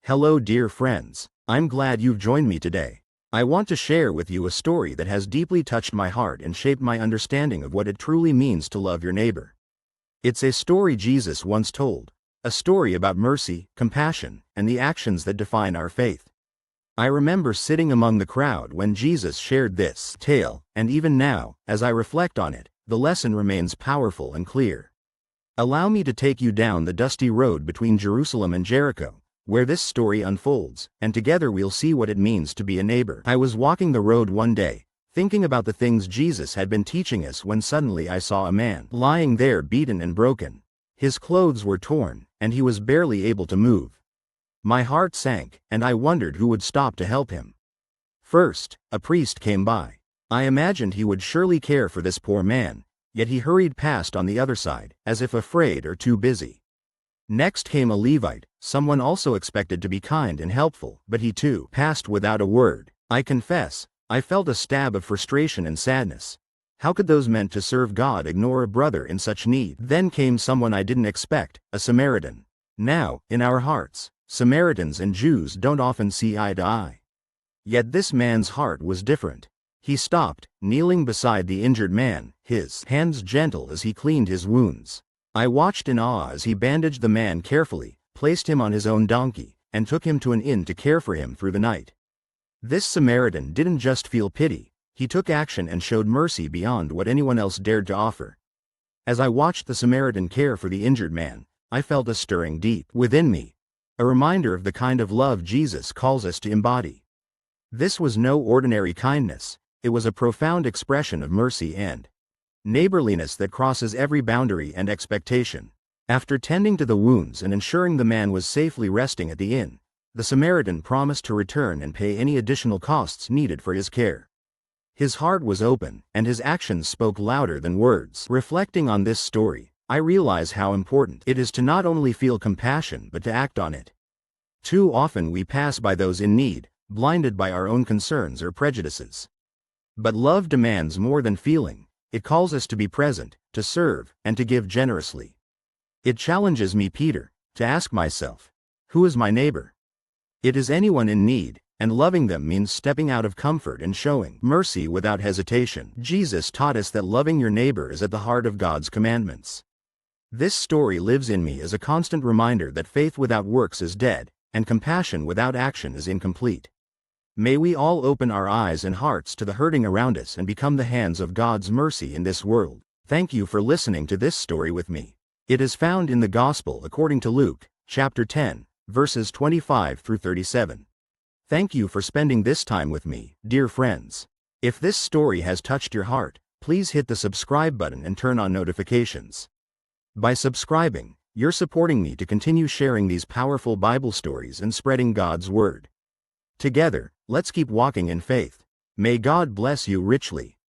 Hello dear friends, I'm glad you've joined me today. I want to share with you a story that has deeply touched my heart and shaped my understanding of what it truly means to love your neighbor. It's a story Jesus once told, a story about mercy, compassion, and the actions that define our faith. I remember sitting among the crowd when Jesus shared this tale, and even now, as I reflect on it, the lesson remains powerful and clear. Allow me to take you down the dusty road between Jerusalem and Jericho, where this story unfolds, and together we'll see what it means to be a neighbor. I was walking the road one day, thinking about the things Jesus had been teaching us, when suddenly I saw a man lying there, beaten and broken. His clothes were torn, and he was barely able to move. My heart sank, and I wondered who would stop to help him. First, a priest came by. I imagined he would surely care for this poor man, yet he hurried past on the other side, as if afraid or too busy. Next came a Levite, someone also expected to be kind and helpful, but he too passed without a word. I confess, I felt a stab of frustration and sadness. How could those meant to serve God ignore a brother in such need? Then came someone I didn't expect, a Samaritan. Now, in our hearts, Samaritans and Jews don't often see eye to eye. Yet this man's heart was different. He stopped, kneeling beside the injured man, his hands gentle as he cleaned his wounds. I watched in awe as he bandaged the man carefully, placed him on his own donkey, and took him to an inn to care for him through the night. This Samaritan didn't just feel pity, he took action and showed mercy beyond what anyone else dared to offer. As I watched the Samaritan care for the injured man, I felt a stirring deep within me, a reminder of the kind of love Jesus calls us to embody. This was no ordinary kindness, it was a profound expression of mercy and neighborliness that crosses every boundary and expectation. After tending to the wounds and ensuring the man was safely resting at the inn, the Samaritan promised to return and pay any additional costs needed for his care. His heart was open, and his actions spoke louder than words. Reflecting on this story, I realize how important it is to not only feel compassion but to act on it. Too often we pass by those in need, blinded by our own concerns or prejudices. But love demands more than feeling. It calls us to be present, to serve, and to give generously. It challenges me, Peter, to ask myself, who is my neighbor? It is anyone in need, and loving them means stepping out of comfort and showing mercy without hesitation. Jesus taught us that loving your neighbor is at the heart of God's commandments. This story lives in me as a constant reminder that faith without works is dead, and compassion without action is incomplete. May we all open our eyes and hearts to the hurting around us and become the hands of God's mercy in this world. Thank you for listening to this story with me. It is found in the Gospel according to Luke, chapter 10, verses 25 through 37. Thank you for spending this time with me, dear friends. If this story has touched your heart, please hit the subscribe button and turn on notifications. By subscribing, you're supporting me to continue sharing these powerful Bible stories and spreading God's word. Together, let's keep walking in faith. May God bless you richly.